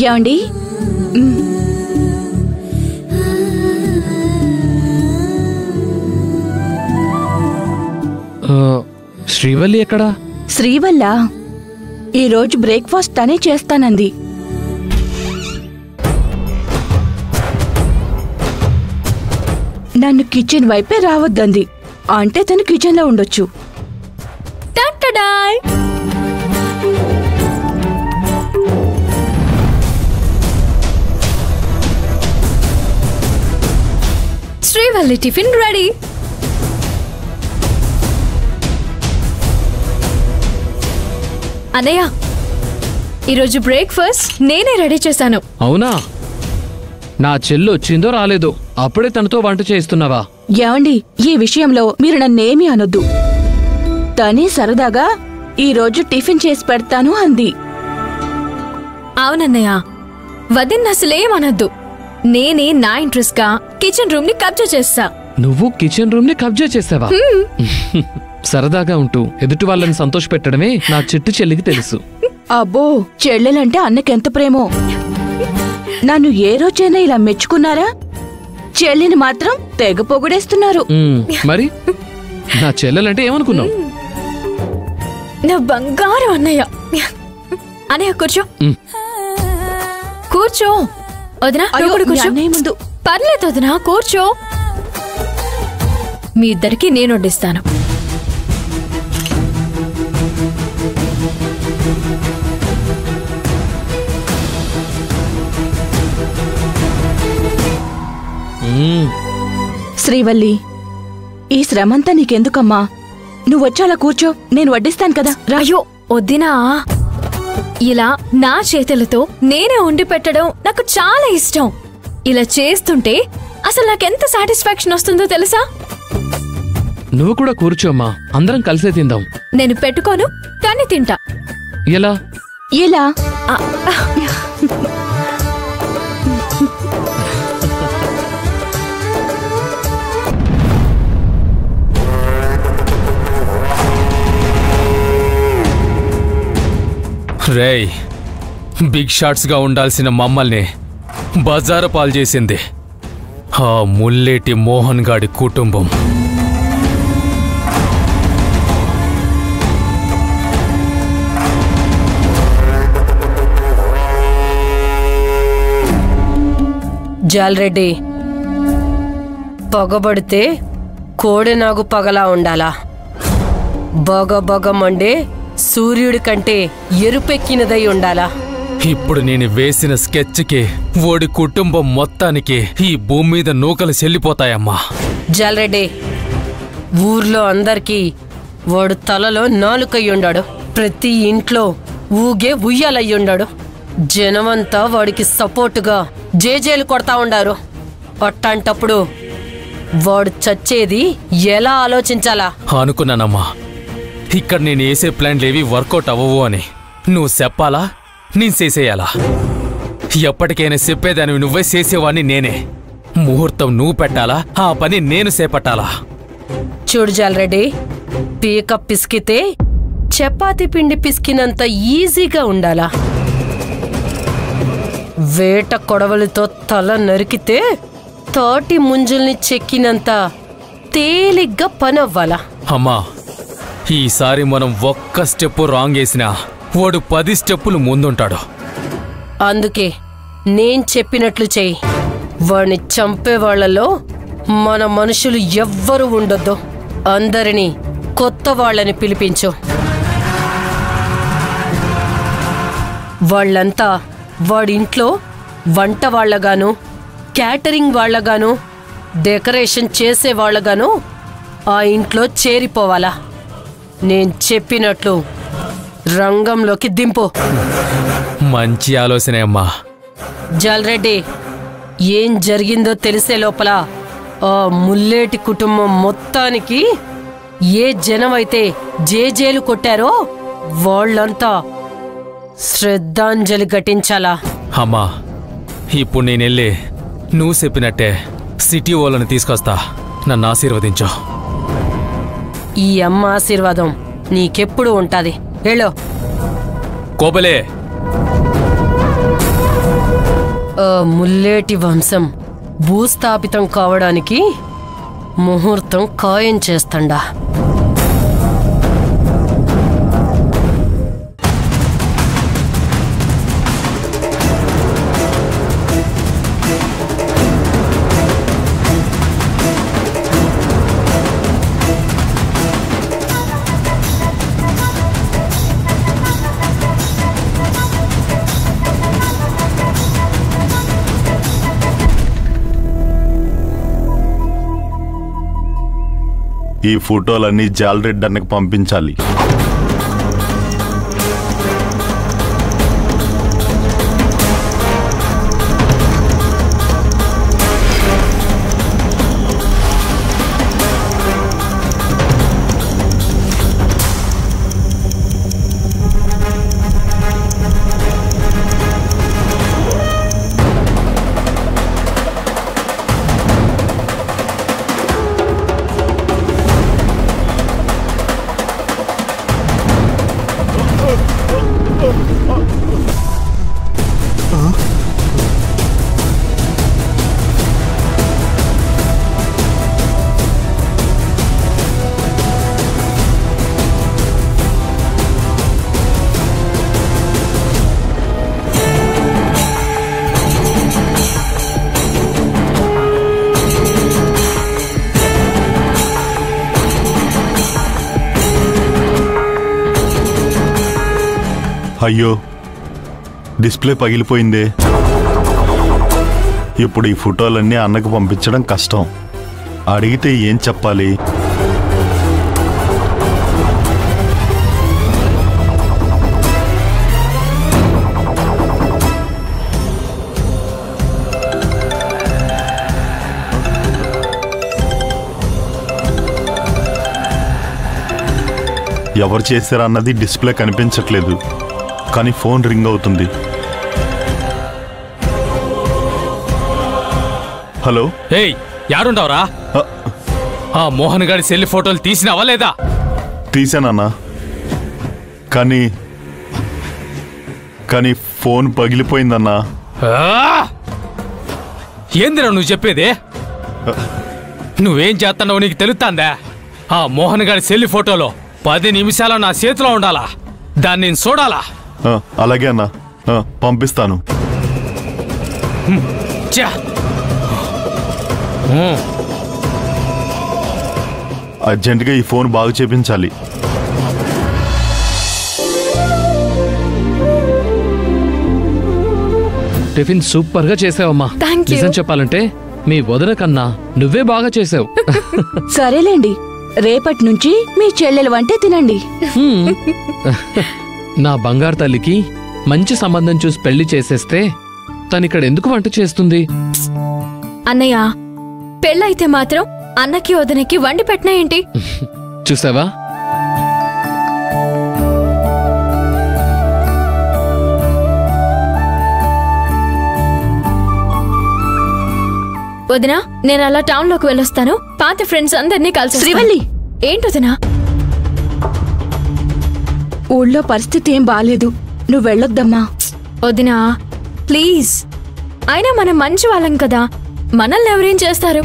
ఏమండి? శ్రీవల్లి ఎక్కడా? శ్రీవల్ల ఈరోజు బ్రేక్ఫాస్ట్ తనే చేస్తానంది. నన్ను కిచెన్ వైపే రావద్దంది. అంటే తను కిచెన్ లో ఉండొచ్చు. Srivalli tiffin ready. అన్నయ్య, ఈరోజు బ్రేక్ఫాస్ట్ నేనే రెడీ చేశాను. అవునా? నా చెల్లి వచ్చిందో రాలేదో అప్పుడే తనతో వంట చేస్తున్నావా? ఏమండి, ఈ విషయంలో మీరు నన్నేమీ అనొద్దు. తనే సరదాగా ఈరోజు టిఫిన్ చేసి పెడతాను అంది. అవునన్నయ్య, వదిన్ అసలేమనొద్దు. నేనే నా ఇంట్రెస్ట్ గా కిచెన్ రూమ్ ని కబ్జా చేస్తా. నువ్వు కిచెన్ రూమ్ ని కబ్జా చేసావా? సరదాగా ఉంటూ ఎదుటి వాళ్ళని సంతోష పెట్టడమే నా చిట్టు చెల్లికి తెలుసు. అబ్బో, చెల్లెలంటే అన్నకెంత ప్రేమో. నన్ను ఏ రోజైనా ఇలా మెచ్చుకున్నారా? చెల్లిని మాత్రం తెగ పొగిడేస్తున్నారు. మరి నా చెల్లెలంటే ఏమనుకున్నావు? నా బంగారు అన్నయ్య. అన్నయ్య కూర్చో. కూర్చో వదినా. ముందు పర్లేదు వదినా, కూర్చో. మీ ఇద్దరికి నేను వడ్డిస్తాను. శ్రీవల్లి, ఈ శ్రమంతా నీకెందుకమ్మా? నువ్వొచ్చాలా కూర్చో, నేను వడ్డిస్తాను కదా. అయ్యో వద్దినా, ఇలా నా చేతులతో నేనే వండి పెట్టడం నాకు చాలా ఇష్టం. ఇలా చేస్తుంటే అసలు నాకెంత సాటిస్ఫాక్షన్ వస్తుందో తెలుసా? నువ్వు కూడా కూర్చోమ్మా, అందరం కలిసే తిందాం. నేను పెట్టుకోను, కానీ తింటా. ఎలా? ఎలా? రేయ్, బిగ్ షాట్స్ గా ఉండాల్సిన మమ్మల్ని బజారు పాలు చేసింది ఆ ముల్లేటి మోహన్ గాడి కుటుంబం. జాల్రెడ్డి, పొగబడితే కోడెనాగు పగలా ఉండాలా? బొగ బొగ మండే సూర్యుడి కంటే ఎరుపెక్కినదై ఉండాలా? ఇప్పుడు నేను వేసిన స్కెచ్కి ఓడి కుటుంబం మొత్తానికి ఈ భూమి మీద నూకలు చెల్లిపోతాయమ్మా. జాల్రెడ్డి, ఊర్లో అందరికీ వాడు తలలో నాలుకయ్యుండాడు. ప్రతి ఇంట్లో ఊగే ఉయ్యాలయ్యుండాడు. జనమంతా వాడికి సపోర్టుగా జేజేలు కొడతా ఉండారు. అట్టంటప్పుడు వాడు చచ్చేది ఎలా ఆలోచించాలా? అనుకున్నానమ్మా, ఇక్కడ నేను వేసే ప్లాన్లేవి వర్కౌట్ అవ్వవు అని. నువ్వు చెప్పాలా, నేను చేసేయాలా? ఎప్పటికైనా చెప్పేదానివి నువ్వే, చేసేవాడిని నేనే. ముహూర్తం నువ్వు పెట్టాలా, ఆ పని నేను చేపట్టాలా? చూడు జాల్రెడ్డి, పీక పిసికితే చపాతీ పిండి పిసికినంత ఈజీగా ఉండాలా? వేట కొడవలతో తల నరికితే తాటి ముంజల్ని చెక్కినంత తేలిగ్గా పని అవ్వాలా? అమ్మా, ఈసారి మనం ఒక్క స్టెప్పు రాంగ్ వేసినా వాడు 10 స్టెప్పులు ముందుంటాడు. అందుకే నేను చెప్పినట్లు చెయ్యి. వాడిని చంపే వాళ్లలో మన మనుషులు ఎవ్వరూ ఉండొద్దు. అందరినీ కొత్త వాళ్ళని పిలిపించు. వాళ్ళంతా వాడింట్లో వంట వాళ్లగాను, క్యాటరింగ్ వాళ్లగాను, డెకరేషన్ చేసే వాళ్లగాను ఆ ఇంట్లో చేరిపోవాలా? నేను చెప్పినట్లు రంగంలోకి దింపు. మంచి ఆలోచనే అమ్మా. జాల్రెడ్డి, ఏం జరిగిందో తెలిసే లోపల ఆ ముల్లేటి కుటుంబం మొత్తానికి ఏ జనమైతే జేజేలు కొట్టారో వాళ్ళంతా శ్రద్ధాంజలి ఘటించాలా? అమ్మా, ఇప్పుడు నేనెళ్ళి నువ్వు చెప్పినట్టే సిటీ వాళ్ళని తీసుకొస్తా. నన్ను ఆశీర్వదించు. ఈ అమ్మ ఆశీర్వాదం నీకెప్పుడు ఉంటాది. వెళ్ళు. కోబలే, ముల్లేటి వంశం భూస్థాపితం కావడానికి ముహూర్తం ఖాయం చేస్తండా. ఈ ఫోటోలన్నీ జాలరెడ్డి అన్నకు పంపించాలి. అయ్యో, డిస్ప్లే పగిలిపోయిందే. ఇప్పుడు ఈ ఫోటోలన్నీ అన్నకు పంపించడం కష్టం. అడిగితే ఏం చెప్పాలి? ఎవరు చేశారన్నది డిస్ప్లే కనిపించట్లేదు, కానీ ఫోన్ రింగ్ అవుతుంది. హలో, ఏయ్ యారుండవరా? ఆ మోహన్ గారి సెల్ ఫోటోలు తీసినావా లేదా? తీసానన్నా, కానీ ఫోన్ పగిలిపోయిందన్నా. ఏందిరా నువ్వు చెప్పేది? నువ్వేం చేస్తున్నావు నీకు తెలుస్తుందా? ఆ మోహన్ గారి సెల్ ఫోటోలో 10 నిమిషాలు నా చేతిలో ఉండాలా, దాన్ని నేను చూడాలా. అలాగే అన్నా, పంపిస్తాను. అర్జెంటుగా ఈ ఫోన్ బాగు చేపించాలి. టిఫిన్ సూపర్ గా చేసావమ్మా. నిజం చెప్పాలంటే మీ వదిన కన్నా నువ్వే బాగా చేసావు. సరేలేండి, రేపటి నుంచి మీ చెల్లెలు వంటే తినండి. నా బంగారు తల్లికి మంచి సంబంధం చూసి పెళ్లి చేసేస్తే తనిక్కడ ఎందుకు వంట చేస్తుంది? అన్నయ్య, పెళ్ళైతే మాత్రం అన్నకి వదినకి వండి పెట్టినా ఏంటి? చూసావా, వదినా, నేను అలా టౌన్ లోకి వెళ్ళొస్తాను. పాత ఫ్రెండ్స్ అందరినీ కలిసి. శ్రీవల్లి, ఏంటొదినా? ఊళ్ళో పరిస్థితి ఏం బాలేదు, నువ్వు వెళ్ళొద్దమ్మా. వదినా ప్లీజ్, అయినా మనం మంచి వాళ్ళం కదా, మనల్ని ఎవరేం చేస్తారు?